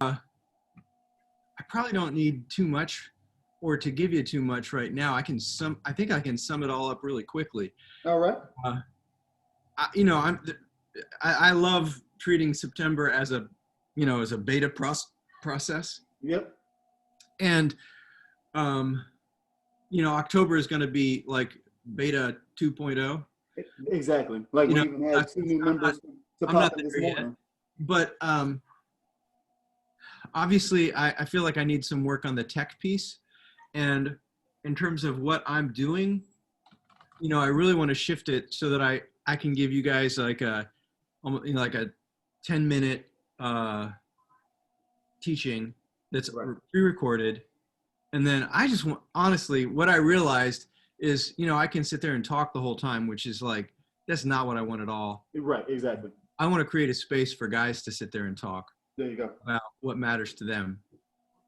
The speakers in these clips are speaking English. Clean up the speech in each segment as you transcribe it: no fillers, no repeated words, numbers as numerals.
I probably don't need too much or to give you too much right now. I think I can sum it all up really quickly. All right. You know, I love treating September as a, you know, as a beta process. Yep. And, you know, October is going to be like beta 2.0. Exactly. Like You we know, even had two new members to I'm pop not in this there yet, morning. but obviously I feel like I need some work on the tech piece. And in terms of what I'm doing, you know, I really want to shift it so that I can give you guys like almost, you know, like a 10-minute teaching that's Right. pre-recorded. And then I just want, honestly, what I realized is, you know, I can sit there and talk the whole time, which is like, that's not what I want at all. Right. Exactly. I want to create a space for guys to sit there and talk There you go. about what matters to them,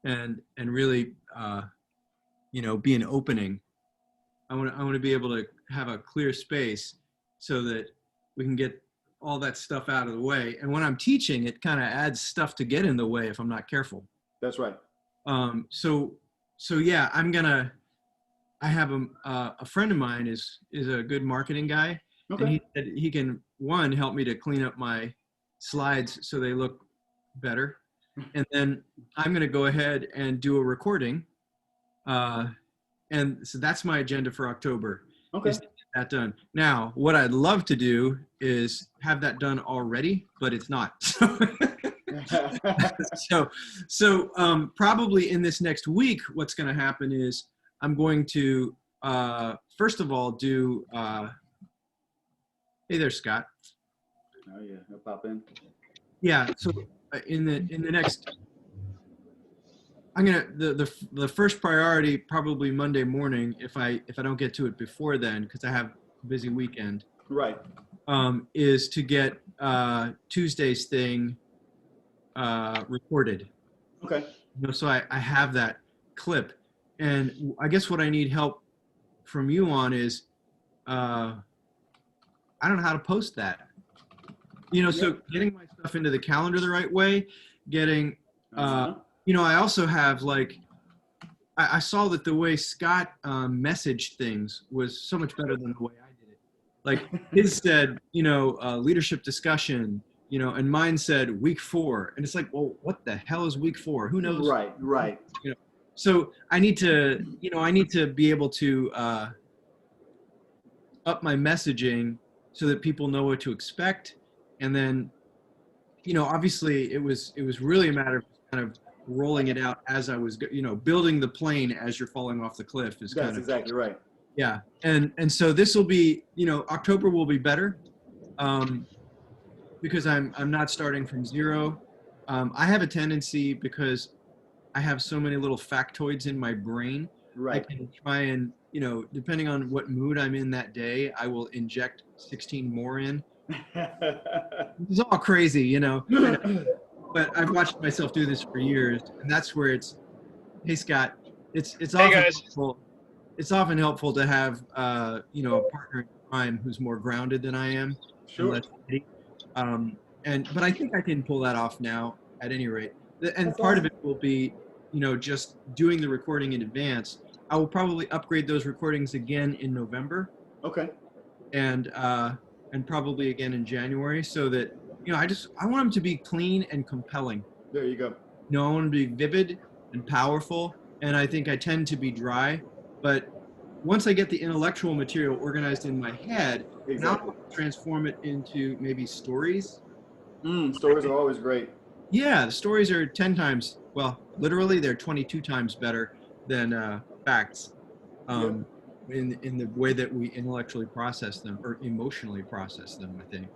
and really, you know, be an opening. I want to be able to have a clear space so that we can get all that stuff out of the way. And when I'm teaching, it kind of adds stuff to get in the way if I'm not careful. That's right. So yeah, I have a friend of mine is a good marketing guy, and Okay. he said he can, one, help me to clean up my slides so they look better, and then I'm going to go ahead and do a recording, and so that's my agenda for October. Okay. Is to get that done. Now, what I'd love to do is have that done already, but it's not. So probably in this next week, what's going to happen is I'm going to first of all do. Hey there, Scott. Oh yeah, I'll pop in. Yeah. So in the next, I'm gonna the first priority probably Monday morning if I don't get to it before then because I have a busy weekend. Right. Is to get Tuesday's thing recorded. Okay. You know, so I have that clip, and I guess what I need help from you on is I don't know how to post that. You know, so getting my stuff into the calendar the right way, getting you know, I also have like I saw that the way Scott messaged things was so much better than the way I did it. Like his said, you know, leadership discussion, you know, and mine said week 4, and it's like, well, what the hell is week 4? Who knows? Right. Right. You know, so I need to, you know, I need to be able to up my messaging so that people know what to expect, and then, you know, obviously it was really a matter of kind of rolling it out as I was, you know, building the plane as you're falling off the cliff is kind of. That's exactly right. Yeah, and so this will be, you know, October will be better, because I'm not starting from zero. I have a tendency, because I have so many little factoids in my brain. Right. I can try and, you know, depending on what mood I'm in that day, I will inject 16 more in. It's all crazy, you know. But I've watched myself do this for years, and that's where it's, hey Scott, it's Hey often guys. helpful. It's often helpful to have you know, a partner in crime who's more grounded than I am. Sure. And less witty. But I think I can pull that off now at any rate. And That's part awesome. of it will be, you know, just doing the recording in advance. I will probably upgrade those recordings again in November, Okay. and probably again in January, so that, you know, I want them to be clean and compelling. There you go. You know, I want them to be vivid and powerful, and I think I tend to be dry. But once I get the intellectual material organized in my head, now Exactly. I'll transform it into maybe stories. Stories are always great. Yeah, the stories are 10 times, well, literally they're 22 times better than facts, in the way that we intellectually process them or emotionally process them, I think.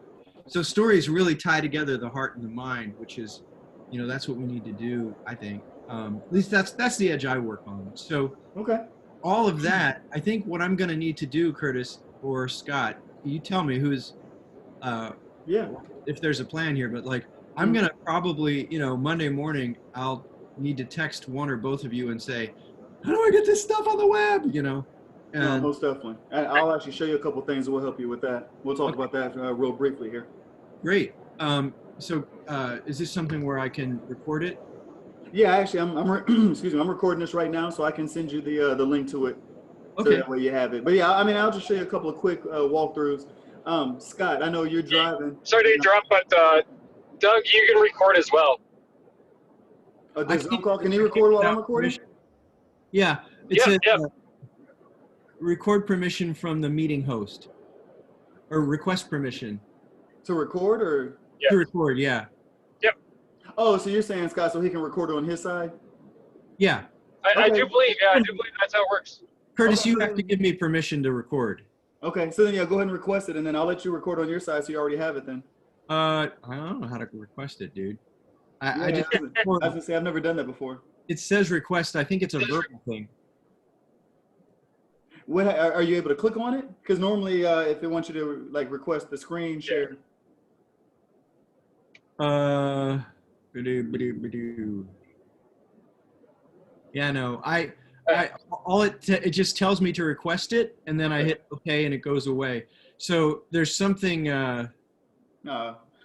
So stories really tie together the heart and the mind, which is, you know, that's what we need to do, I think. At least that's the edge I work on. So Okay. all of that, I think what I'm going to need to do, Curtis or Scott, you tell me who's, Yeah. if there's a plan here, but like, I'm going to probably, you know, Monday morning, I'll need to text one or both of you and say, how do I get this stuff on the web? You know? No, And most definitely. And I'll actually show you a couple things that will help you with that. We'll talk about that real briefly here. great. So is this something where I can record it? Yeah, actually, excuse me, I'm recording this right now, so I can send you the link to it, so Okay. that way you have it. But yeah, I mean, I'll just show you a couple of quick walkthroughs. Scott, I know you're driving. Sorry to interrupt, but Doug, you can record as well. The Zoom call, can you record while I'm recording? Yeah, it Yep, says yep. Record permission from the meeting host, or request permission To record or? Yeah. to record. Yeah, Oh, so you're saying, Scott, so he can record it on his side? yeah. I Okay. do believe that's how it works. Curtis, Okay, you so have to give me permission to record. Okay, so then yeah, go ahead and request it, and then I'll let you record on your side, so you already have it then. I don't know how to request it, dude. I Yeah, just I was gonna say I've never done that before. it says request. I think it's a verbal thing. What are you able to click on it? Because normally, if it wants you to like request the screen share. Ba-do. Yeah, no. It just tells me to request it, and then I hit OK, and it goes away. So there's something. Well,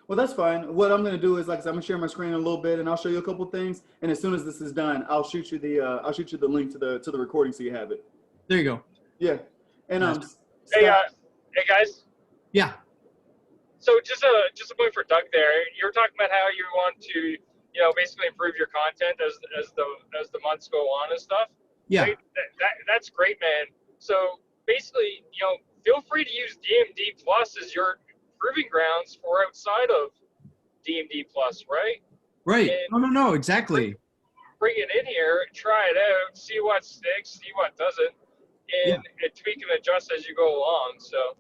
that's fine. What I'm gonna do is, like, I'm gonna share my screen a little bit, and I'll show you a couple things. And as soon as this is done, I'll shoot you the link to the recording so you have it. There you go. Yeah. And Hey, hey guys. Yeah. So just a point for Doug there. You were talking about how you want to, basically improve your content as the months go on and stuff. Yeah. Right? That's great, man. So basically, feel free to use DMD Plus as your proving grounds for outside of DMD Plus, right? Right. And No. Exactly. bring it in here, try it out, see what sticks, see what doesn't, and tweak and adjust as you go along. So.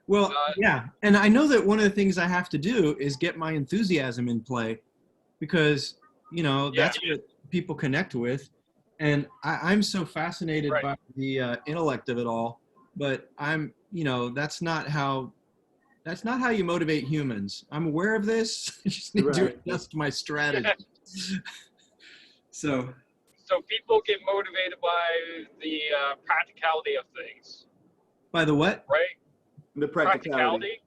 Well, yeah. And I know that one of the things I have to do is get my enthusiasm in play, because, that's what people connect with. And I'm so fascinated by the intellect of it all, but that's not how you motivate humans. I'm aware of this. I just need to adjust my strategy. So people get motivated by the practicality of things. By the what? Right? The practicality.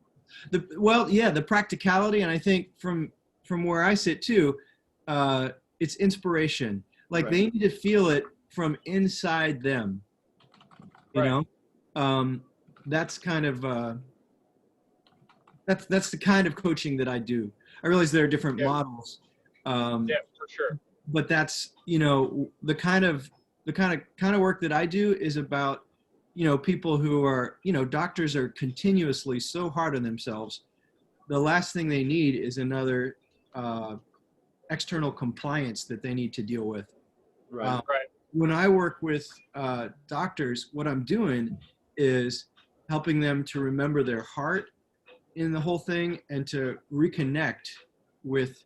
The practicality, and I think from where I sit too, it's inspiration. Like they need to feel it from inside them. You know, that's kind of that's the kind of coaching that I do. I realize there are different models. For sure. But that's the kind of work that I do is about people who are doctors are continuously so hard on themselves. The last thing they need is another external compliance that they need to deal with. Right. When I work with doctors, what I'm doing is helping them to remember their heart in the whole thing, and to reconnect with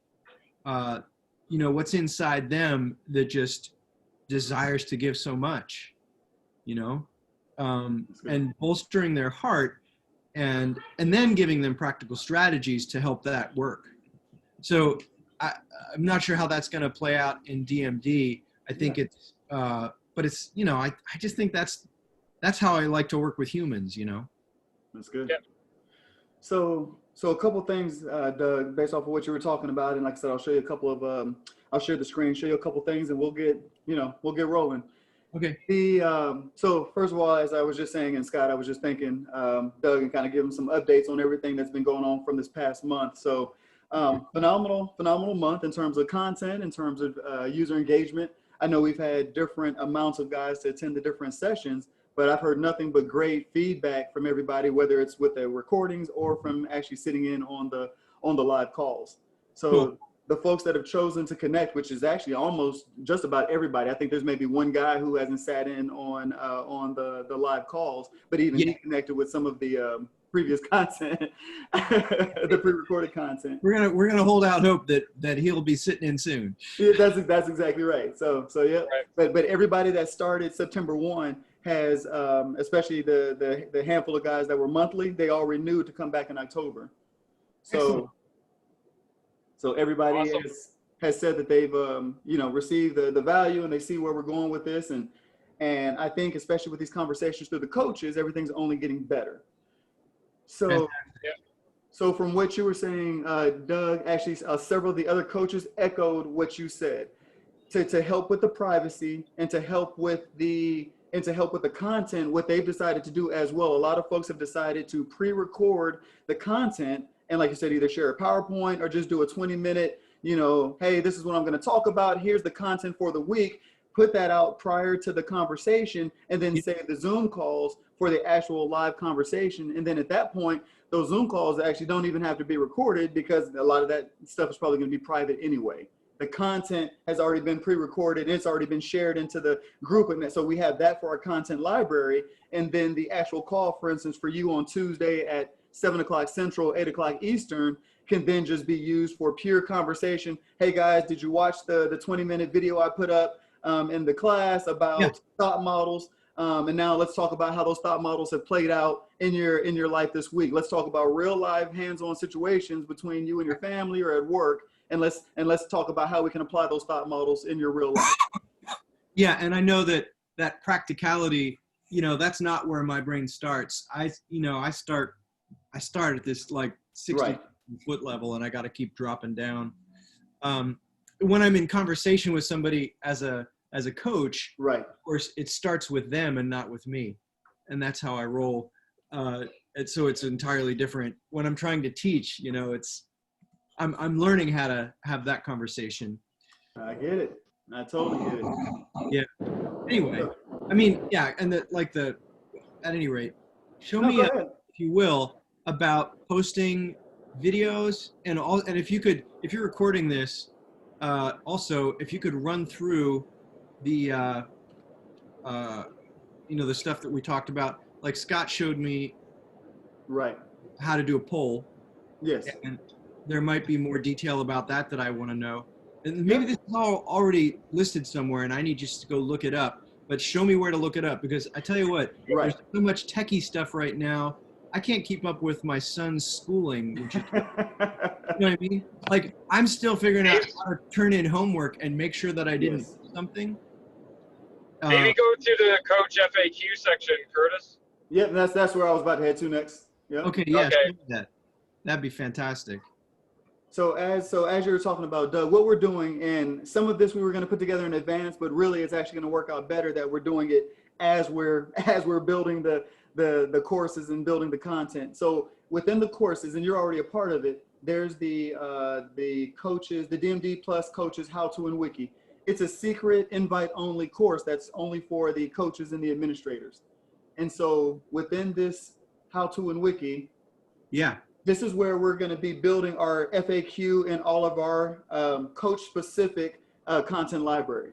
what's inside them that just desires to give so much, and bolstering their heart, and then giving them practical strategies to help that work. So I'm not sure how that's going to play out in DMD. I think it's, but it's, I just think that's how I like to work with humans, That's good. Yeah. So a couple things, Doug, based off of what you were talking about, and like I said, I'll show you a couple of, I'll share the screen, show you a couple things, and we'll get rolling. Okay. So first of all, as I was just saying, and Scott, I was just thanking Doug and kind of giving some updates on everything that's been going on from this past month. So phenomenal month in terms of content, in terms of user engagement. I know we've had different amounts of guys to attend the different sessions, but I've heard nothing but great feedback from everybody, whether it's with the recordings or from actually sitting in on the live calls. So cool. The folks that have chosen to connect, which is actually almost just about everybody. I think there's maybe one guy who hasn't sat in on the live calls, but even he connected with some of the previous content, the pre-recorded content. We're gonna hold out hope that he'll be sitting in soon. Yeah, that's exactly right. So yeah, but everybody that started September 1 has, especially the handful of guys that were monthly, they all renewed to come back in October. So everybody awesome. has said that they've received the value, and they see where we're going with this, and I think especially with these conversations through the coaches, everything's only getting better. So so from what you were saying, Doug, actually several of the other coaches echoed what you said. to help with the privacy and to help with the content, what they've decided to do as well. A lot of folks have decided to pre-record the content and, like you said, either share a PowerPoint or just do a 20-minute, hey, this is what I'm going to talk about. Here's the content for the week. Put that out prior to the conversation, and then save the Zoom calls for the actual live conversation. And then at that point, those Zoom calls actually don't even have to be recorded, because a lot of that stuff is probably going to be private anyway. The content has already been pre-recorded, and it's already been shared into the group. And so we have that for our content library. And then the actual call, for instance, for you on Tuesday at 7 o'clock Central, 8 o'clock Eastern, can then just be used for pure conversation. Hey guys, did you watch the 20-minute video I put up in the class about thought models? And now let's talk about how those thought models have played out in your life this week. Let's talk about real live hands-on situations between you and your family or at work. And let's talk about how we can apply those thought models in your real life. Yeah, and I know that practicality, that's not where my brain starts. I start at this like 60-foot level, and I got to keep dropping down. When I'm in conversation with somebody as a coach, of course, it starts with them and not with me, and that's how I roll. And so it's entirely different. When I'm trying to teach, I'm learning how to have that conversation. I get it. I totally get it. Yeah. Anyway, I mean, yeah, and at any rate, show me, if you will, about posting videos and if you're recording this, also, if you could run through the, the stuff that we talked about. Like Scott showed me how to do a poll. Yes. And there might be more detail about that I want to know. And maybe this is all already listed somewhere and I need just to go look it up. But show me where to look it up, because I tell you what, there's so much techie stuff right now. I can't keep up with my son's schooling, which is, you know what I mean? Like, I'm still figuring out how to turn in homework and make sure that I didn't do something. Maybe go to the coach FAQ section, Curtis. Yeah, that's where I was about to head to next. Yep. Okay, yeah, okay. That'd be fantastic. So as you were talking about, Doug, what we're doing, and some of this we were going to put together in advance, but really it's actually going to work out better that we're doing it as we're building the courses and building the content. So within the courses, and you're already a part of it, there's the coaches, the DMD Plus coaches How To and Wiki. It's a secret invite-only course that's only for the coaches and the administrators. And so within this How To and Wiki, this is where we're going to be building our FAQ and all of our coach-specific content library.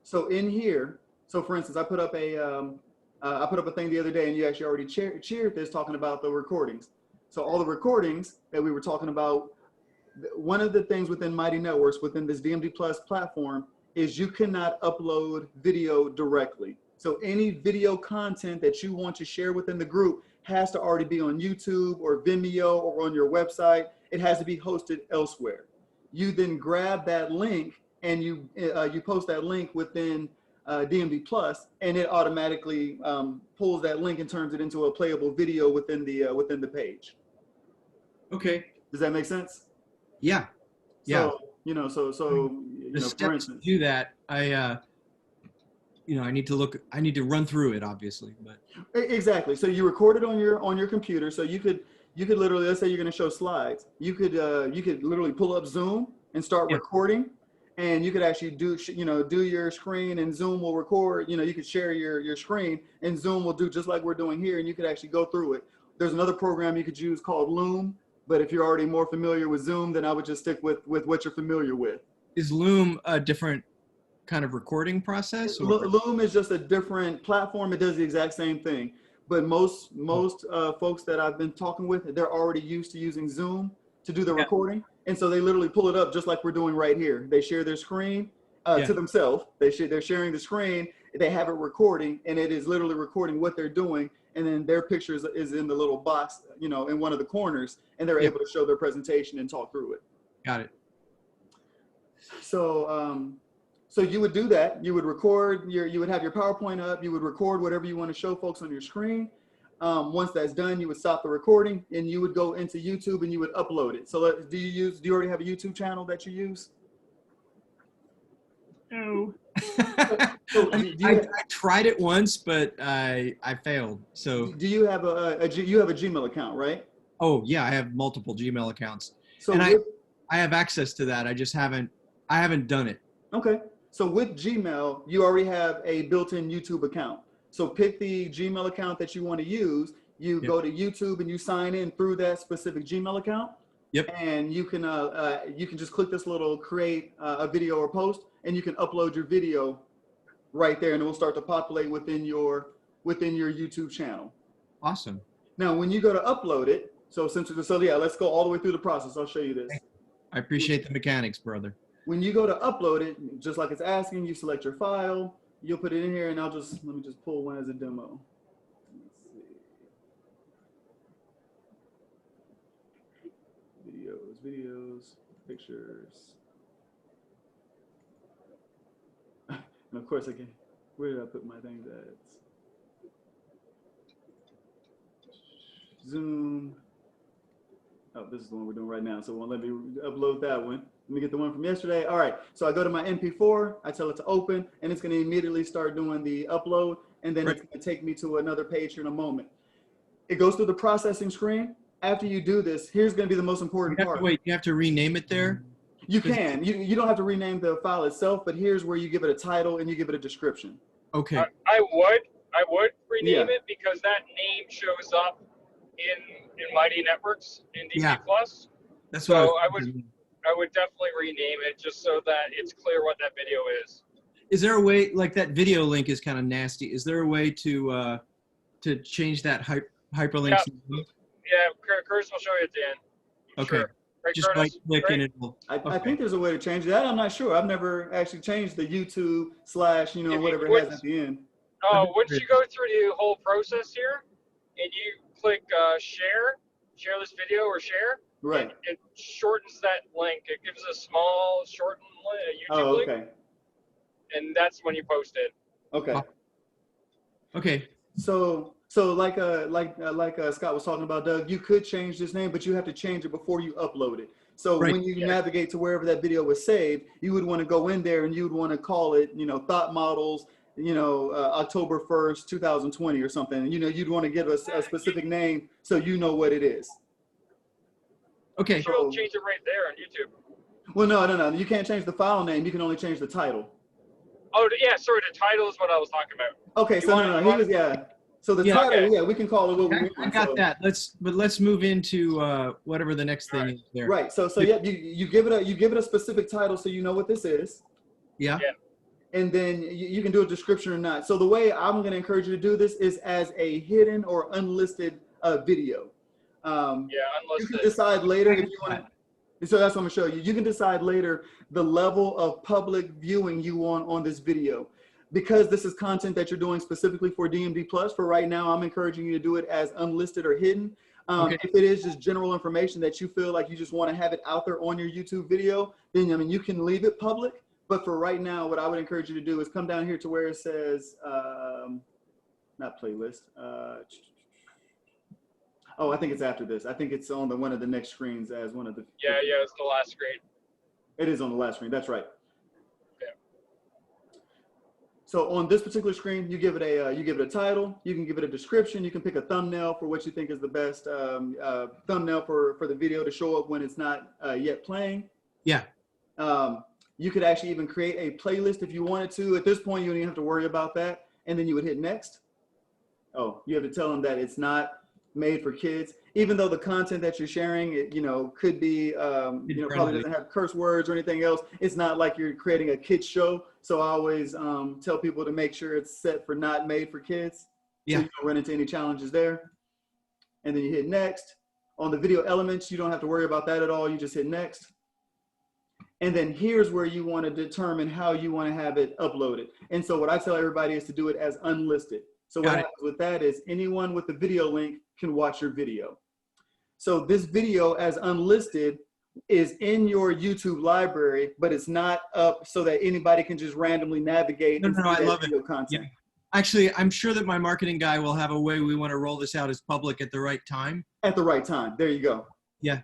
So in here, so for instance, I put up a thing the other day, and you actually already cheered this, talking about the recordings. So all the recordings that we were talking about, one of the things within Mighty Networks, within this DMD Plus platform, is you cannot upload video directly. So any video content that you want to share within the group has to already be on YouTube or Vimeo or on your website. It has to be hosted elsewhere. You then grab that link and you post that link within DMD Plus, and it automatically pulls that link and turns it into a playable video within the page. Okay. Does that make sense? Yeah. Yeah. So the steps to do that, I need to run through it, obviously, but exactly. So you record it on your computer. So you could literally, let's say you're going to show slides. You could literally pull up Zoom and start recording, and you could actually do your screen, and Zoom will record. You could share your screen, and Zoom will do just like we're doing here, and you could actually go through it. There's another program you could use called Loom, but if you're already more familiar with Zoom, then I would just stick with what you're familiar with. Is Loom a different kind of recording process? Or? Loom is just a different platform. It does the exact same thing, but most folks that I've been talking with, they're already used to using Zoom to do the recording, and so they literally pull it up just like we're doing right here. They share their screen to themselves. They're sharing the screen. They have it recording, and it is literally recording what they're doing, and then their picture is in the little box, in one of the corners, and they're able to show their presentation and talk through it. Got it. So you would do that. You would record you would have your PowerPoint up. You would record whatever you want to show folks on your screen. Once that's done, you would stop the recording, and you would go into YouTube and you would upload it. So do you already have a YouTube channel that you use? No. So I tried it once, but I failed. So, do you have you have a Gmail account, right? oh yeah, I have multiple Gmail accounts, So and with, I have access to that. I haven't done it. okay. So with Gmail, you already have a built-in YouTube account. So pick the Gmail account that you want to use. You Yep. go to YouTube and you sign in through that specific Gmail account. Yep. And you can just click this little create a video or post, and you can upload your video right there, and it will start to populate within your YouTube channel. Awesome. Now, when you go to upload it, so yeah, let's go all the way through the process. I'll show you this. I appreciate the mechanics, brother. When you go to upload it, just like it's asking, you select your file, you'll put it in here, and let me just pull one as a demo. Let's see. Videos, pictures. And of course, again, where did I put my things at? Zoom. Oh, this is the one we're doing right now, so it won't let me upload that one. Let me get the one from yesterday. All right, so I go to my MP4, I tell it to open, and it's gonna immediately start doing the upload, and then it's gonna take me to another page here in a moment. It goes through the processing screen. After you do this, here's gonna be the most important part. Wait, you have to rename it there? You can. You don't have to rename the file itself, but here's where you give it a title and you give it a description. Okay. I would rename it because that name shows up in Mighty Networks in DMD Plus. That's so what I would definitely rename it just so that it's clear what that video is. Is there a way, like that video link is kind of nasty. Is there a way to change that hyperlink? Yeah, Curtis will show you at the end. Okay. Sure. Right, Just Curtis? right click and it will. I think there's a way to change that. I'm not sure. I've never actually changed the YouTube / whatever it has at the end. Once you go through the whole process here and you click share this video or share, right? It shortens that link. It gives a small shortened YouTube link. And that's when you post it. Okay. Okay. So like Scott was talking about, Doug, you could change this name, but you have to change it before you upload it. So when you navigate to wherever that video was saved, you would want to go in there and you would want to call it, Thought Models, October 1st, 2020 or something. You'd want to give us a specific name so you know what it is. Okay. You'll change it right there on YouTube. Well, no. You can't change the file name. You can only change the title. Oh, yeah. Sorry. The title is what I was talking about. Okay. So So the title, we can call it what we want. I got that. Let's move into whatever the next thing is there. Right. So you give it a specific title so you know what this is. Yeah. And then you can do a description or not. So the way I'm going to encourage you to do this is as a hidden or unlisted video. Unlisted. You can decide later if you want to. So that's what I'm going to show you. You can decide later the level of public viewing you want on this video. Because this is content that you're doing specifically for DMD Plus, for right now, I'm encouraging you to do it as unlisted or hidden. If it is just general information that you feel like you just want to have it out there on your YouTube video, then you can leave it public. But for right now, what I would encourage you to do is come down here to where it says, not playlist. I think it's after this. I think it's on one of the next screens as one of the. Yeah, it's the last screen. It is on the last screen. That's right. Yeah. So on this particular screen, you give it a title. You can give it a description. You can pick a thumbnail for what you think is the best thumbnail for the video to show up when it's not yet playing. Yeah. You could actually even create a playlist if you wanted to. At this point, you don't even have to worry about that. And then you would hit next. Oh, you have to tell them that it's not made for kids, even though the content that you're sharing, could be, probably doesn't have curse words or anything else. It's not like you're creating a kids show. So I always tell people to make sure it's set for not made for kids. Yeah. So you don't run into any challenges there. And then you hit next. On the video elements, you don't have to worry about that at all. You just hit next. And then here's where you want to determine how you want to have it uploaded. And so what I tell everybody is to do it as unlisted. So what happens with that is anyone with the video link can watch your video. So this video as unlisted is in your YouTube library, but it's not up so that anybody can just randomly navigate and see I love video it. content. Yeah. Actually, I'm sure that my marketing guy will have a way we want to roll this out as public at the right time. At the right time. There you go. Yeah.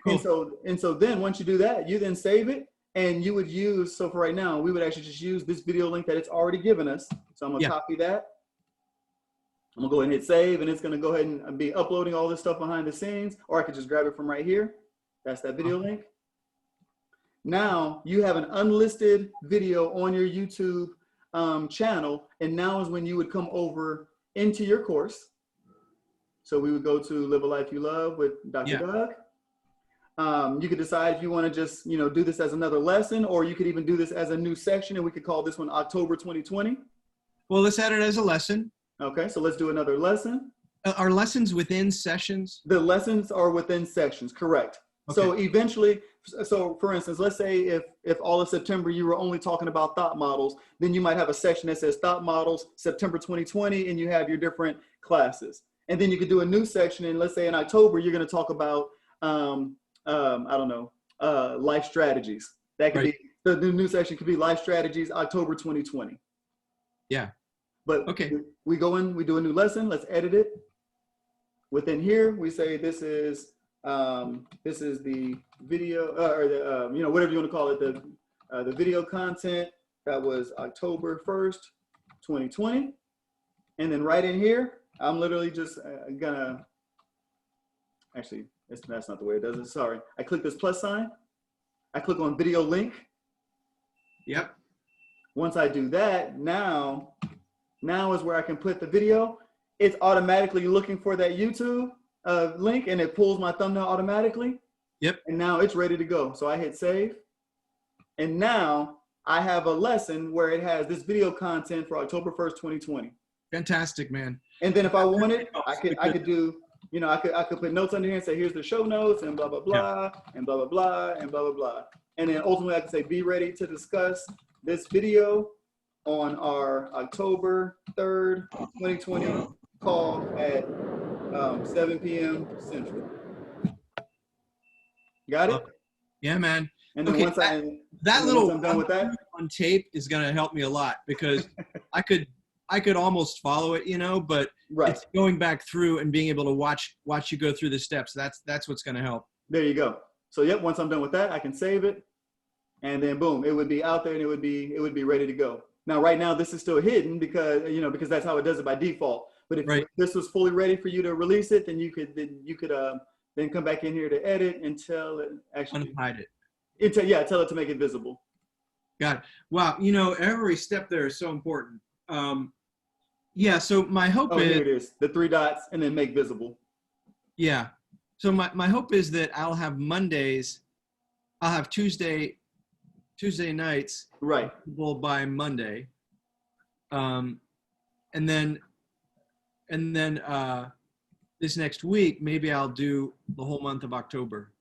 Cool. And so then once you do that, you then save it And you would use, so for right now, we would actually just use this video link that it's already given us. So I'm gonna copy that. I'm gonna go ahead and hit save, and it's gonna go ahead and be uploading all this stuff behind the scenes, or I could just grab it from right here. That's that video link. Now you have an unlisted video on your YouTube channel, and now is when you would come over into your course. So we would go to Live a Life You Love with Dr. Doug. You could decide if you want to just, do this as another lesson, or you could even do this as a new section, and we could call this one October 2020. Well, let's add it as a lesson. Okay, so let's do another lesson. Are lessons within sessions? The lessons are within sections, correct. Okay. So eventually, so for instance, let's say if all of September you were only talking about thought models, then you might have a section that says thought models, September 2020, and you have your different classes. And then you could do a new section, and let's say in October, you're going to talk about, life strategies. That could be, the new section could be life strategies, October 2020. Yeah. But okay, we go in, we do a new lesson, let's edit it. Within here, we say this is the video, or the, whatever you want to call it, the video content that was October 1st, 2020. And then right in here, I'm literally just gonna, actually, that's not the way it does it, sorry. I click this plus sign, I click on video link. Yep. Once I do that, now is where I can put the video. It's automatically looking for that YouTube link, and it pulls my thumbnail automatically. Yep. And now it's ready to go. So I hit save. And now I have a lesson where it has this video content for October 1st, 2020. Fantastic, man. And then if I wanted, I could do, I could put notes under here and say, here's the show notes and blah, blah, blah, and blah, blah, blah, and blah, blah, blah. And then ultimately I could say, be ready to discuss this video on our October 3rd, 2020 call at 7 p.m. Central. Got it? Yeah, man. And then once I'm done with that on tape is going to help me a lot, because I could almost follow it, but it's going back through and being able to watch you go through the steps. That's what's going to help. There you go. So yep, once I'm done with that, I can save it, and then boom, it would be out there, and it would be ready to go. Now, right now, this is still hidden because that's how it does it by default. But if this was fully ready for you to release it, then you could then come back in here to edit and tell it actually unhide it. Tell it to make it visible. Got it. Wow, every step there is so important. So my hope is here it is, the 3 dots, and then make visible. Yeah. So my hope is that I'll have Mondays, I'll have Tuesday nights available by Monday, and then this next week maybe I'll do the whole month of October.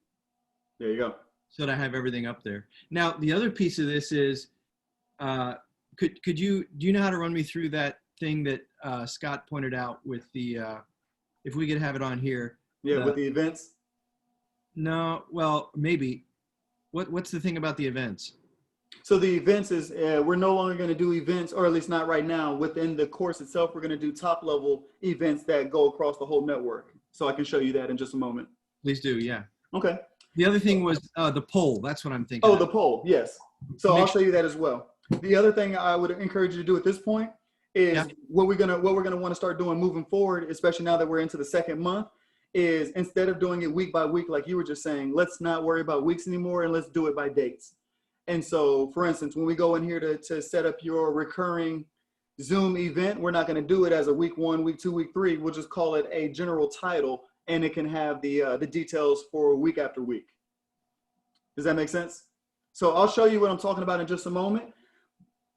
There you go. So that I have everything up there. Now the other piece of this is, do you know how to run me through that thing that Scott pointed out with the if we could have it on here? Yeah, with the events. No, well maybe. What's the thing about the events? So the events is we're no longer going to do events, or at least not right now. Within the course itself, we're going to do top level events that go across the whole network. So I can show you that in just a moment. Please do, yeah. Okay. The other thing was the poll. That's what I'm thinking. Oh, the poll, yes. So I'll show you that as well. The other thing I would encourage you to do at this point is what we're gonna want to start doing moving forward, especially now that we're into the second month, is instead of doing it week by week, like you were just saying, let's not worry about weeks anymore, and let's do it by dates. And so, for instance, when we go in here to set up your recurring Zoom event, we're not going to do it as a week 1, week 2, week 3. We'll just call it a general title, and it can have the details for week after week. Does that make sense? So I'll show you what I'm talking about in just a moment.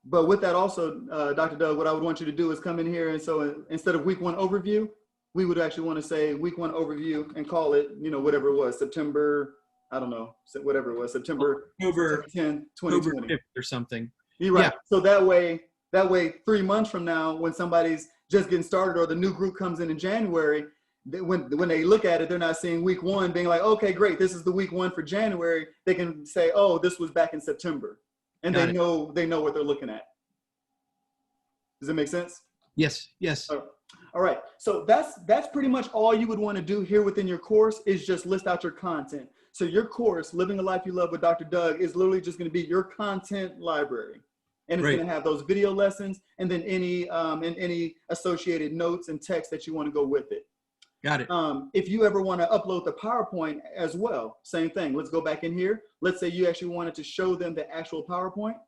But with that also, Dr. Doug, what I would want you to do is come in here, and so instead of week 1 overview, we would actually want to say week 1 overview and call it, whatever it was, September, I don't know, whatever it was, September 10, 2020. October 5th or something. You're right. Yeah. So that way, 3 months from now, when somebody's just getting started or the new group comes in January, when they look at it, they're not seeing week 1 being like, okay, great, this is the week 1 for January. They can say, oh, this was back in September. And they know what they're looking at. Does that make sense? Yes, yes. All right, so that's pretty much all you would want to do here within your course is just list out your content. So your course, Living a Life You Love with Dr. Doug, is literally just going to be your content library. And it's Right. going to have those video lessons and then any associated notes and text that you want to go with it. Got it. If you ever want to upload the PowerPoint as well, same thing. Let's go back in here. Let's say you actually wanted to show them the actual PowerPoint.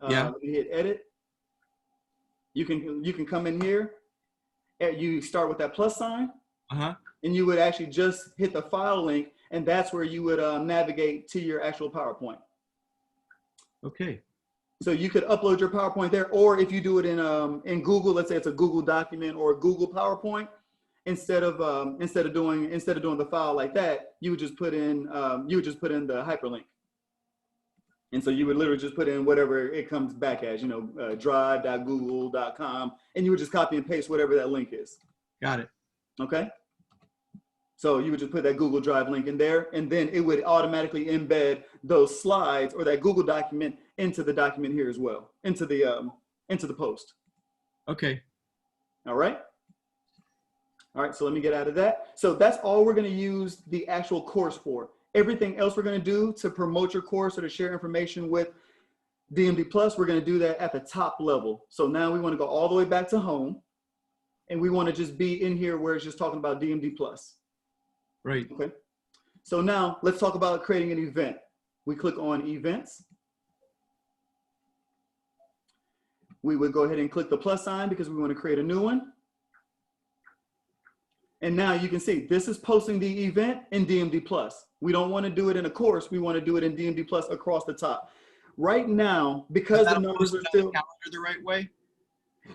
Yeah. Let me hit edit. You can come in here. You start with that plus sign. Uh-huh. And you would actually just hit the file link, and that's where you would navigate to your actual PowerPoint. Okay. So you could upload your PowerPoint there, or if you do it in Google, let's say it's a Google document or a Google PowerPoint, instead of doing the file like that, you would just put in the hyperlink. And so you would literally just put in whatever it comes back as, drive.google.com, and you would just copy and paste whatever that link is. Got it. Okay. So you would just put that Google Drive link in there, and then it would automatically embed those slides or that Google document into the document here as well, into the post. Okay. All right. All right. So let me get out of that. So that's all we're going to use the actual course for. Everything else we're going to do to promote your course or to share information with DMD Plus, we're going to do that at the top level. So now we want to go all the way back to home, and we want to just be in here where it's just talking about DMD Plus. Right. Okay. So now let's talk about creating an event. We click on events. We would go ahead and click the plus sign because we want to create a new one. And now you can see this is posting the event in DMD Plus. We don't want to do it in a course. We want to do it in DMD Plus across the top. Right now, because the numbers are still calendar the right way.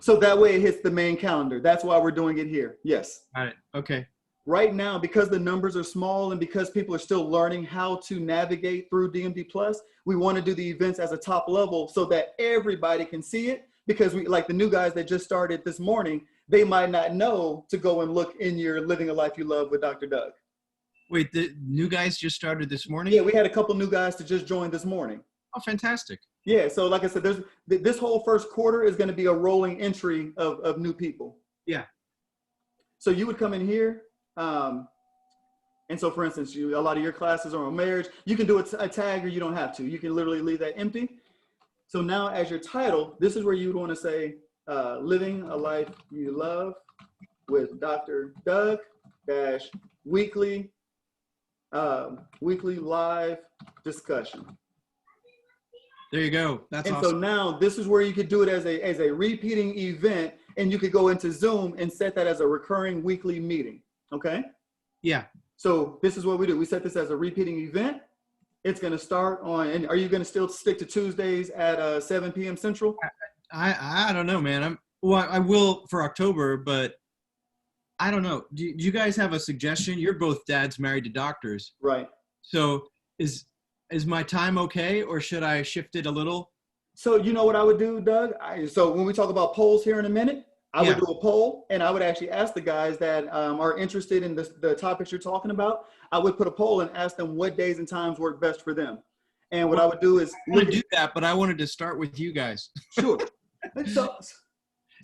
So that way it hits the main calendar. That's why we're doing it here. Yes. Got it. Okay. Right now, because the numbers are small and because people are still learning how to navigate through DMD Plus, we want to do the events as a top level so that everybody can see it. Because we, like the new guys that just started this morning, they might not know to go and look in your Living a Life You Love with Dr. Doug. Wait, the new guys just started this morning? Yeah, we had a couple new guys to just join this morning. Oh, fantastic. Yeah, so like I said, this whole first quarter is going to be a rolling entry of new people. Yeah. So you would come in here. And so for instance, a lot of your classes are on marriage. You can do a tag or you don't have to. You can literally leave that empty. So now as your title, this is where you would want to say, Living a Life You Love with Dr. Doug - weekly live discussion. There you go. That's and awesome. So now this is where you could do it as a repeating event, and you could go into Zoom and set that as a recurring weekly meeting. Okay. Yeah. So this is what we do. We set this as a repeating event. It's going to start on, and are you going to still stick to Tuesdays at 7 p.m. Central? I don't know, man. I will for October, but I don't know. Do you guys have a suggestion? You're both dads married to doctors. Right. So is my time okay, or should I shift it a little? So you know what I would do, Doug? So when we talk about polls here in a minute, I would do a poll, and I would actually ask the guys that are interested in the topics you're talking about. I would put a poll and ask them what days and times work best for them. And what I would do is I would do that, but I wanted to start with you guys. Sure. So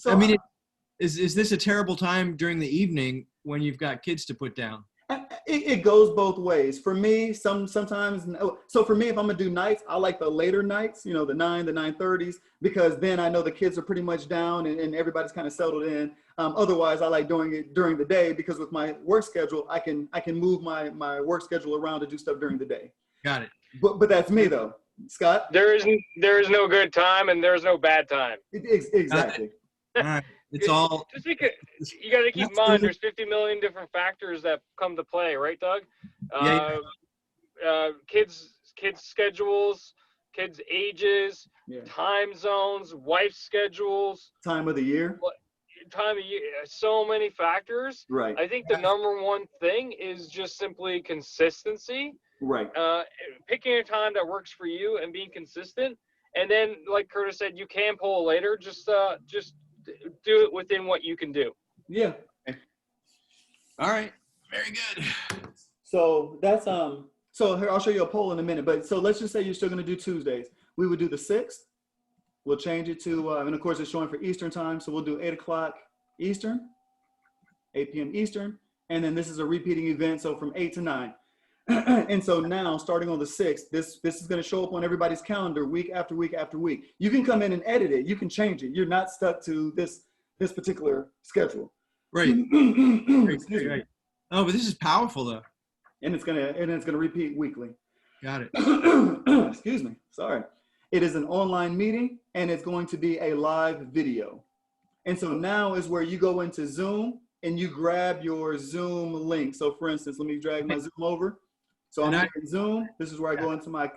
I mean, is this a terrible time during the evening when you've got kids to put down? It goes both ways. For me, sometimes. So for me, if I'm gonna do nights, I like the later nights. The 9:30s, because then I know the kids are pretty much down and everybody's kind of settled in. Otherwise, I like doing it during the day because with my work schedule, I can move my work schedule around to do stuff during the day. Got it. But that's me though, Scott. There is no good time and there's no bad time. Exactly. All right. It's all. Just because you got to keep in mind, there's 50 million different factors that come to play, right, Doug? Kids' schedules, kids' ages, time zones, wife schedules, time of the year, so many factors. Right. I think the number one thing is just simply consistency. Right. Picking a time that works for you and being consistent. And then, like Curtis said, you can pull later. Just do it within what you can do. Yeah. All right. Very good. So that's so here I'll show you a poll in a minute, but so let's just say you're still going to do Tuesdays. We would do the 6th. We'll change it to and of course it's showing for Eastern time, so we'll do 8 o'clock Eastern, 8 p.m. Eastern, and then this is a repeating event, so from 8 to 9. And so now, starting on the 6th, this is going to show up on everybody's calendar week after week after week. You can come in and edit it. You can change it. You're not stuck to this particular schedule. Right. Excuse me. Right. Oh, but this is powerful though. And it's gonna repeat weekly. Got it. Excuse me. Sorry. It is an online meeting, and it's going to be a live video. And so now is where you go into Zoom and you grab your Zoom link. So for instance, let me drag my Zoom over. So I'm in Zoom. This is where I go into my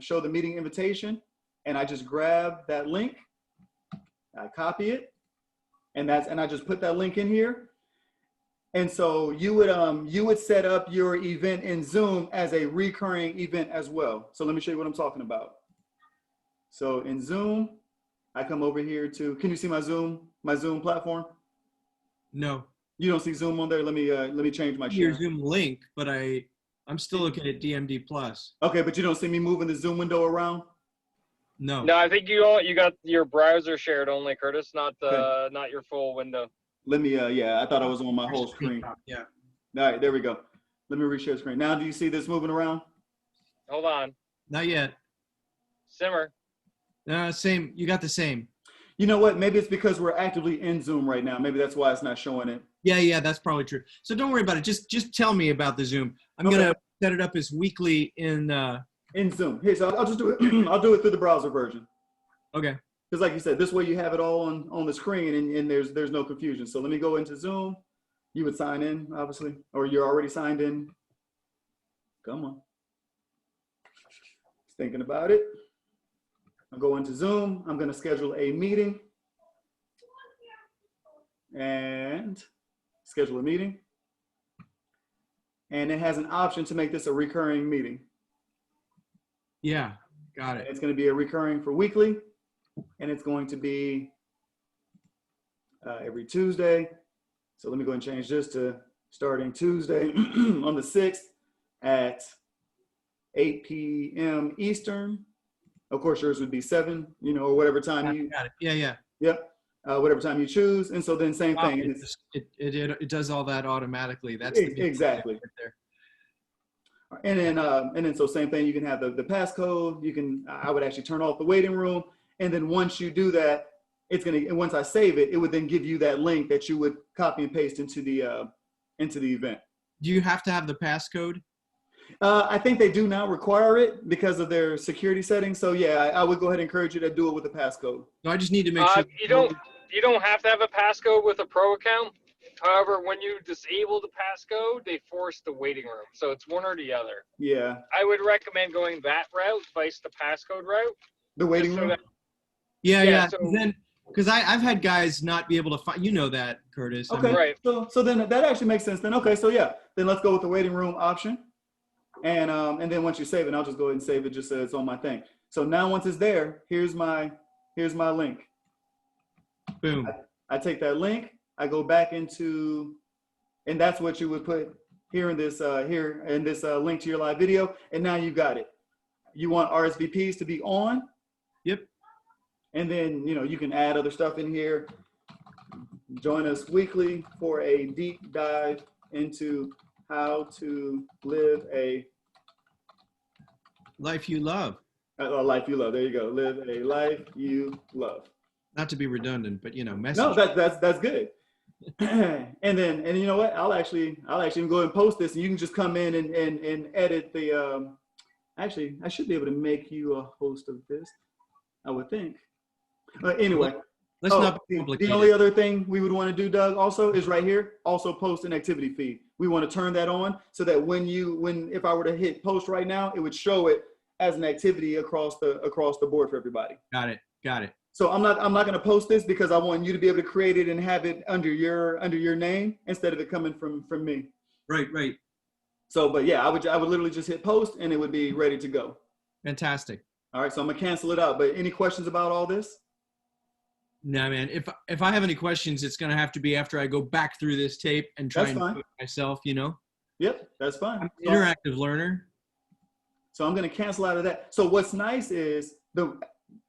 show the meeting invitation, and I just grab that link. I copy it, and I just put that link in here. And so you would set up your event in Zoom as a recurring event as well. So let me show you what I'm talking about. So in Zoom, I come over here to, can you see my Zoom platform? No. You don't see Zoom on there? Let me change my share. Your Zoom link, but I'm still looking at DMD Plus. Okay, but you don't see me moving the Zoom window around? No. No, I think you got your browser shared only, Curtis, not your full window. Let me, I thought I was on my whole screen. Yeah. All right, there we go. Let me reshare screen. Now, do you see this moving around? Hold on. Not yet. Simmer. Same. You got the same. You know what? Maybe it's because we're actively in Zoom right now. Maybe that's why it's not showing it. Yeah, that's probably true. So don't worry about it. Just tell me about the Zoom. I'm gonna set it up as weekly in Zoom. Here, so I'll just do it. I'll do it through the browser version. Okay. Because like you said, this way you have it all on the screen and there's no confusion. So let me go into Zoom. You would sign in, obviously, or you're already signed in. Come on. Just thinking about it. I'll go into Zoom. I'm going to schedule a meeting. And schedule a meeting. And it has an option to make this a recurring meeting. Yeah, got it. It's going to be a recurring for weekly. And it's going to be every Tuesday. So let me go and change this to starting Tuesday on the 6th at 8 p.m. Eastern. Of course, yours would be 7, or whatever time you. Got it. Yeah. Yep. Whatever time you choose. And so then same thing. It does all that automatically. That's exactly. Right there. And then so same thing. You can have the passcode. I would actually turn off the waiting room. And then once you do that, and once I save it, it would then give you that link that you would copy and paste into the event. Do you have to have the passcode? I think they do now require it because of their security settings. So yeah, I would go ahead and encourage you to do it with the passcode. No, I just need to make sure. You don't have to have a passcode with a pro account. However, when you disable the passcode, they force the waiting room. So it's one or the other. Yeah. I would recommend going that route, vice the passcode route. The waiting room? Yeah. So, then, because I've had guys not be able to find, that, Curtis. Okay. Right. So then that actually makes sense then. Okay. So yeah, then let's go with the waiting room option. And then once you save it, I'll just go ahead and save it just so it's on my thing. So now once it's there, here's my link. Boom. I take that link, I go back into, and that's what you would put here in this link to your live video. And now you got it. You want RSVPs to be on. Yep. And then, you can add other stuff in here. Join us weekly for a deep dive into how to live a life you love. A life you love. There you go. Live a life you love. Not to be redundant, but message. No, that's good. and you know what? I'll actually go and post this, and you can just come in and edit the. Actually, I should be able to make you a host of this. I would think. Anyway. Let's not be complicated. The only other thing we would want to do, Doug, also is right here. Also post an activity feed. We want to turn that on so that if I were to hit post right now, it would show it as an activity across the board for everybody. Got it. So I'm not going to post this because I want you to be able to create it and have it under your name instead of it coming from me. Right. So, but yeah, I would literally just hit post and it would be ready to go. Fantastic. All right, so I'm gonna cancel it out. But any questions about all this? No, man. If I have any questions, it's gonna have to be after I go back through this tape and try and do it myself. Yep, that's fine. I'm an interactive learner. So I'm gonna cancel out of that. So what's nice is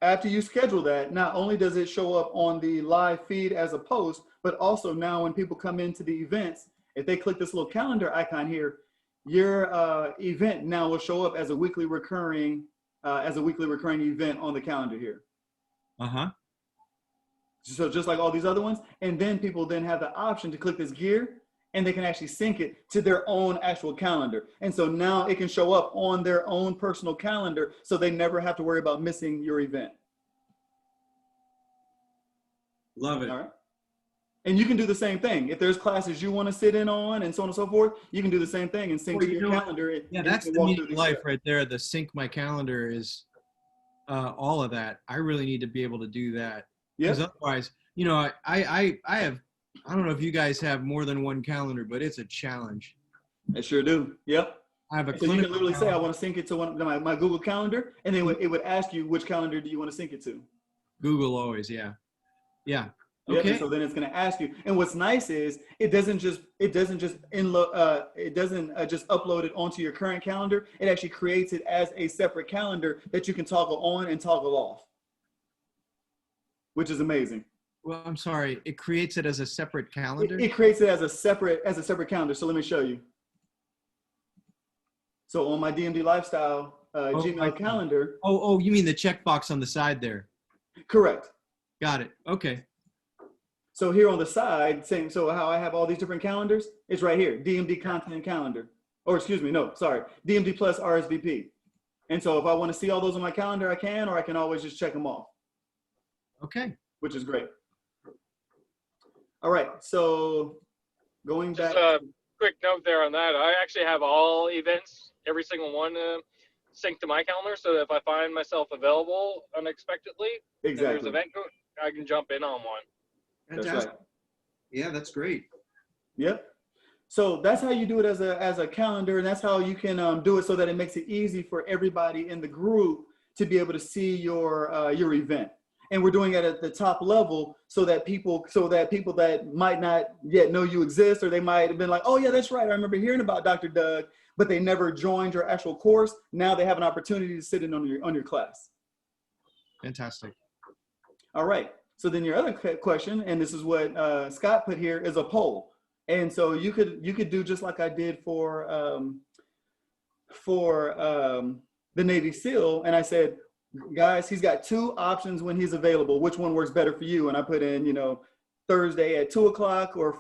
after you schedule that, not only does it show up on the live feed as a post, but also now when people come into the events, if they click this little calendar icon here, your event now will show up as a weekly recurring event on the calendar here. Uh-huh. So just like all these other ones, and then people then have the option to click this gear and they can actually sync it to their own actual calendar. And so now it can show up on their own personal calendar so they never have to worry about missing your event. Love it. All right. And you can do the same thing. If there's classes you want to sit in on and so on and so forth, you can do the same thing and sync to your calendar. Yeah, that's the meaning of life right there. The sync my calendar is all of that. I really need to be able to do that. Because otherwise, you know, I have, I don't know if you guys have more than one calendar, but it's a challenge. I sure do. Yep. I have a So you can literally say, I want to sync it to my Google Calendar, and then it would ask you which calendar do you want to sync it to. Google always, yeah. Yeah. Yep, Okay. so then it's going to ask you. And what's nice is it doesn't just upload it onto your current calendar. It actually creates it as a separate calendar that you can toggle on and toggle off, which is amazing. Well, I'm sorry. It creates it as a separate calendar? It creates it as a separate calendar. So let me show you. So on my DMD Lifestyle Gmail calendar. Oh, you mean the checkbox on the side there? Correct. Got it. Okay. So here on the side, so how I have all these different calendars, it's right here, DMD Content Calendar. Or excuse me, no, sorry, DMD Plus RSVP. And so if I want to see all those on my calendar, I can, or I can always just check them off. Okay. Which is great. All right, so going back. Just a quick note there on that. I actually have all events, every single one synced to my calendar, so that if I find myself available unexpectedly, exactly. there's an event, I can jump in on one. Fantastic. That's right. Yeah, that's great. Yep. So that's how you do it as a calendar, and that's how you can do it so that it makes it easy for everybody in the group to be able to see your event. And we're doing it at the top level so that people that might not yet know you exist, or they might have been like, oh yeah, that's right, I remember hearing about Dr. Doug, but they never joined your actual course. Now they have an opportunity to sit in on your class. Fantastic. All right. So then your other question, and this is what Scott put here, is a poll. And so you could do just like I did for the Navy SEAL, and I said, guys, he's got 2 options when he's available. Which one works better for you? And I put in, Thursday at 2 o'clock or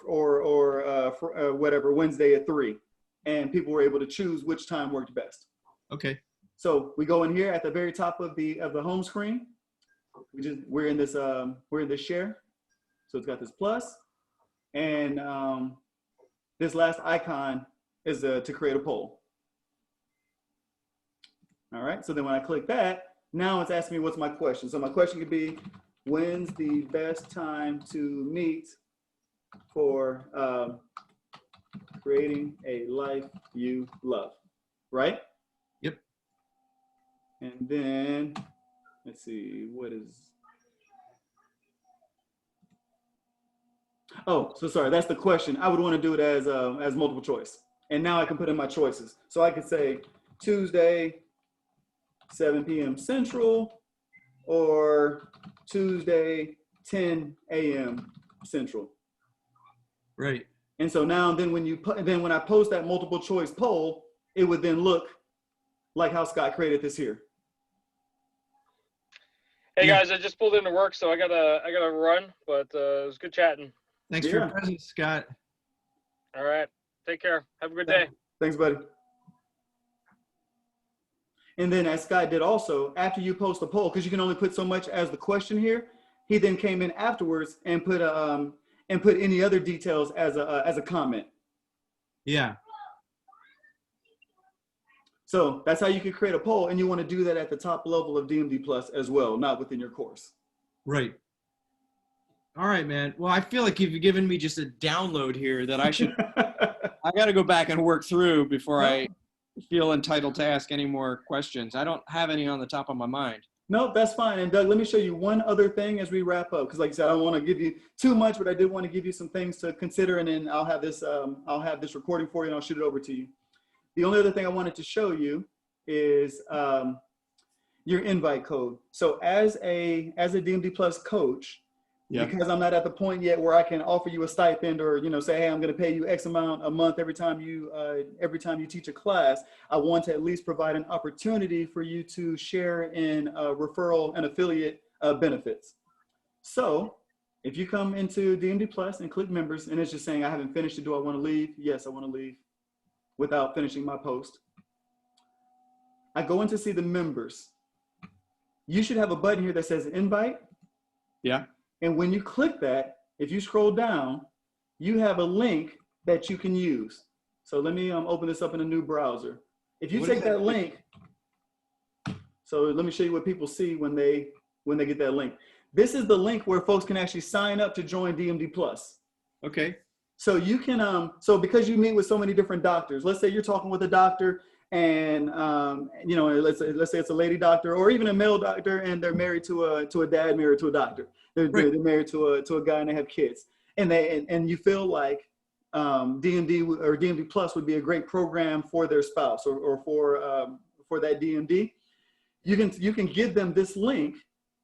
whatever, Wednesday at 3, and people were able to choose which time worked best. Okay. So we go in here at the very top of the home screen. We're in this share. So it's got this plus, and this last icon is to create a poll. All right. So then when I click that, now it's asking me what's my question. So my question could be, when's the best time to meet for creating a life you love, right? Yep. And then let's see, oh, so sorry, that's the question. I would want to do it as multiple choice. And now I can put in my choices. So I could say Tuesday, 7 p.m. Central, or Tuesday, 10 a.m. Central. Right. And so now then when I post that multiple choice poll, it would then look like how Scott created this here. Hey guys, I just pulled into work, so I gotta run, but it was good chatting. Thanks for your presence, Scott. All right, take care. Have a good day. Thanks, buddy. And then as Scott did also, after you post a poll, because you can only put so much as the question here, he then came in afterwards and put any other details as a comment. Yeah. So that's how you can create a poll, and you want to do that at the top level of DMD Plus as well, not within your course. Right. All right, man. Well, I feel like you've given me just a download here that I got to go back and work through before I feel entitled to ask any more questions. I don't have any on the top of my mind. No, that's fine. And Doug, let me show you one other thing as we wrap up, because like I said, I don't want to give you too much, but I did want to give you some things to consider, and then I'll have this recording for you, and I'll shoot it over to you. The only other thing I wanted to show you is your invite code. So as a DMD Plus coach, Yeah. Because I'm not at the point yet where I can offer you a stipend or, say, hey, I'm going to pay you X amount a month every time you teach a class. I want to at least provide an opportunity for you to share in referral and affiliate benefits. So if you come into DMD Plus and click members, and it's just saying, I haven't finished it, do I want to leave? Yes, I want to leave without finishing my post. I go in to see the members. You should have a button here that says invite. Yeah. And when you click that, if you scroll down, you have a link that you can use. So let me open this up in a new browser. If you take that link, so let me show you what people see when they get that link. This is the link where folks can actually sign up to join DMD Plus. Okay. So you can, so because you meet with so many different doctors, let's say you're talking with a doctor and, let's say it's a lady doctor or even a male doctor and they're married to a dad married to a doctor. They're married to a guy and they have kids. And you feel like DMD or DMD Plus would be a great program for their spouse or for that DMD. You can give them this link.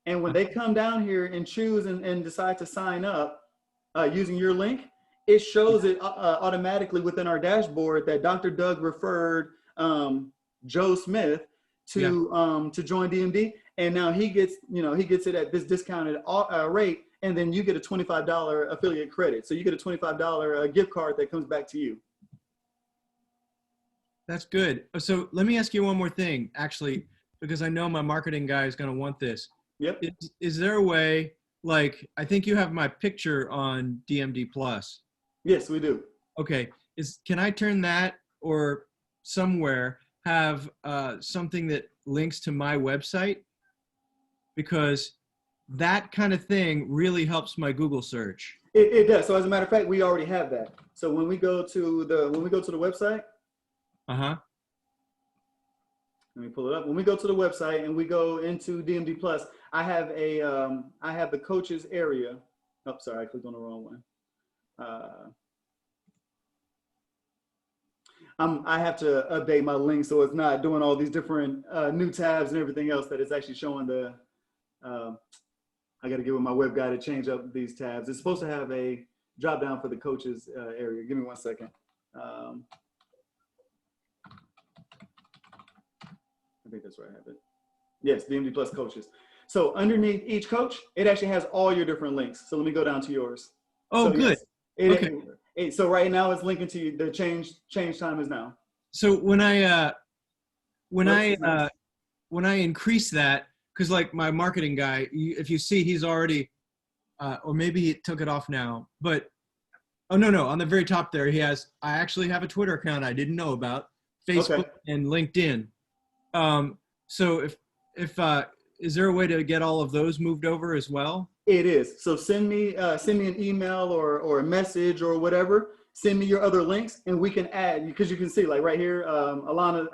And when they come down here and choose and decide to sign up using your link, it shows it automatically within our dashboard that Dr. Doug referred Joe Smith to join DMD, and now he gets it at this discounted rate, and then you get a $25 affiliate credit. So you get a $25 gift card that comes back to you. That's good. So let me ask you one more thing, actually, because I know my marketing guy is going to want this. Yep. Is there a way, like, I think you have my picture on DMD Plus. Yes, we do. Okay. Can I turn that or somewhere have something that links to my website? Because that kind of thing really helps my Google search. It does. So as a matter of fact, we already have that. So when we go to the website, let me pull it up. When we go to the website and we go into DMD Plus, I have the coaches area. Oh, sorry, I clicked on the wrong one. I have to update my link so it's not doing all these different new tabs and everything else that it's actually showing the. I got to get with my web guy to change up these tabs. It's supposed to have a drop down for the coaches area. Give me 1 second. I think that's where I have it. Yes, DMD Plus coaches. So underneath each coach, it actually has all your different links. So let me go down to yours. Oh, so, good. Yes, so right now it's linking to you. The change time is now. So when I increase that, because like my marketing guy, if you see, he's already, or maybe he took it off now, but oh no, on the very top there, I actually have a Twitter account I didn't know about, Facebook and LinkedIn. So if is there a way to get all of those moved over as well? It is. So send me an email or a message or whatever. Send me your other links and we can add, because you can see like right here, Laura's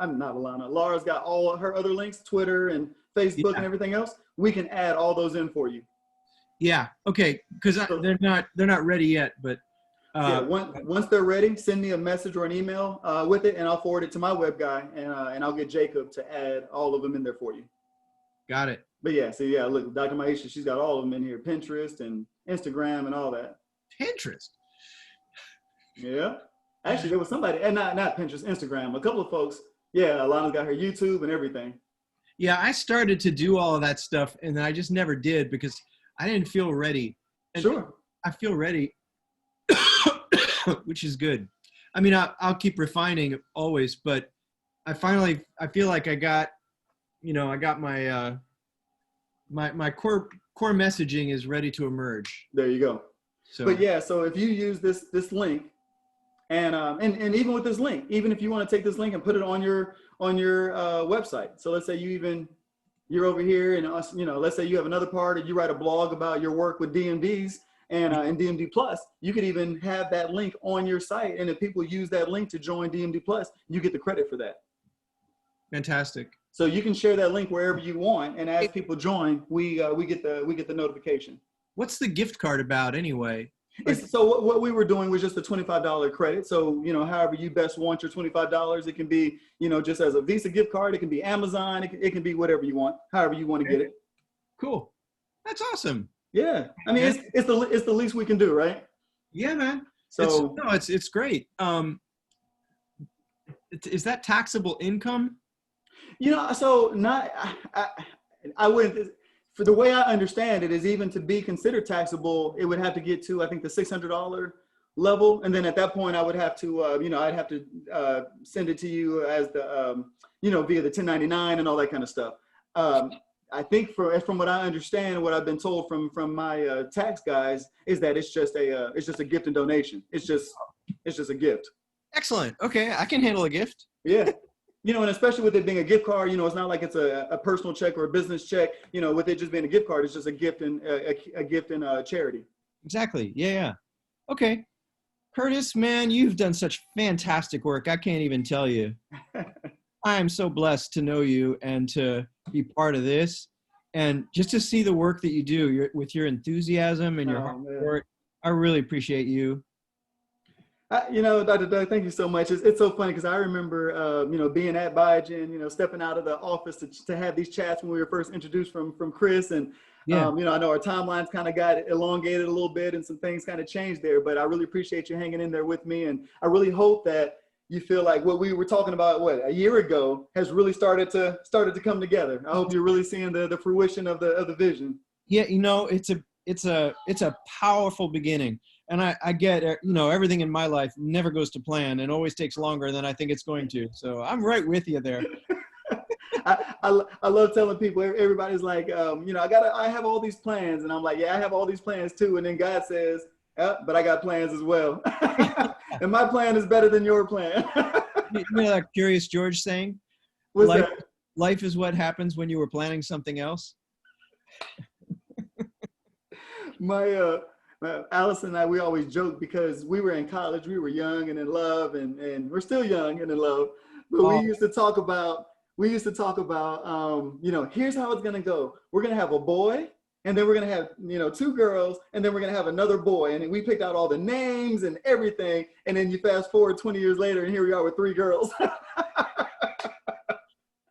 got all her other links, Twitter and Facebook and everything else. We can add all those in for you. Yeah. Okay. Because they're not ready yet, but once they're ready, send me a message or an email with it, and I'll forward it to my web guy, and I'll get Jacob to add all of them in there for you. Got it. But look, Dr. Maisha, she's got all of them in here, Pinterest and Instagram and all that. Pinterest. Yeah. Actually, there was somebody, and not Pinterest, Instagram. A couple of folks. Yeah, Alana's got her YouTube and everything. Yeah, I started to do all of that stuff, and I just never did because I didn't feel ready. And sure. I feel ready, which is good. I mean, I'll keep refining always, but I feel like I got my my core messaging is ready to emerge. There you go. So, but yeah, so if you use this link, and even with this link, even if you want to take this link and put it on your website. So let's say you're over here, and let's say you have another part, and you write a blog about your work with DMDs and DMD Plus. You could even have that link on your site, and if people use that link to join DMD Plus, you get the credit for that. Fantastic. So you can share that link wherever you want, and as people join, we get the notification. What's the gift card about anyway? So what we were doing was just a $25 credit. So, however you best want your $25, it can be, just as a Visa gift card. It can be Amazon. It can be whatever you want, however you want to get it. Cool. That's awesome. Yeah. I mean, it's the least we can do, right? Yeah, man. So It's great. Is that taxable income? so not, I wouldn't, for the way I understand it is even to be considered taxable, it would have to get to, I think, the $600 level. And then at that point I would have to, I'd have to send it to you as the, via the 1099 and all that kind of stuff. I think from what I understand, what I've been told from my tax guys is that it's just a gift and donation. It's just a gift. Excellent. Okay, I can handle a gift. Yeah. And especially with it being a gift card, it's not like it's a personal check or a business check. With it just being a gift card, it's just a gift and a gift and a charity. Exactly. Yeah. Okay. Curtis, man, you've done such fantastic work. I can't even tell you. I am so blessed to know you and to be part of this, and just to see the work that you do with your enthusiasm and your hard work. I really appreciate you. Dr. Doug, thank you so much. It's so funny because I remember, being at Biogen, stepping out of the office to have these chats when we were first introduced from Chris. And, yeah. I know our timelines kind of got elongated a little bit and some things kind of changed there, but I really appreciate you hanging in there with me. And I really hope that you feel like what we were talking about, a year ago has really started to come together. I hope you're really seeing the fruition of the vision. Yeah. It's a powerful beginning. And I get, everything in my life never goes to plan and always takes longer than I think it's going to. So I'm right with you there. I love telling people, everybody's like, I have all these plans. And I'm like, yeah, I have all these plans too. And then God says, but I got plans as well. And my plan is better than your plan. You know that Curious George saying? What's that? Life is what happens when you were planning something else. My Allison and I, we always joke because we were in college, we were young and in love, and we're still young and in love. But we used to talk about, here's how it's gonna go. We're gonna have a boy, and then we're gonna have, 2 girls, and then we're gonna have another boy. And we picked out all the names and everything. And then you fast forward 20 years later, and here we are with 3 girls.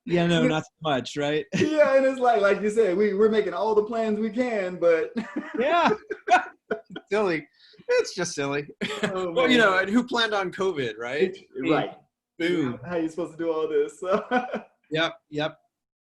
Yeah, no, not so much, right? Yeah, and it's like you said, we're making all the plans we can, but yeah. Silly. It's just silly. Oh, well, and who planned on COVID, right? Right. Boom. How are you supposed to do all this? Yep.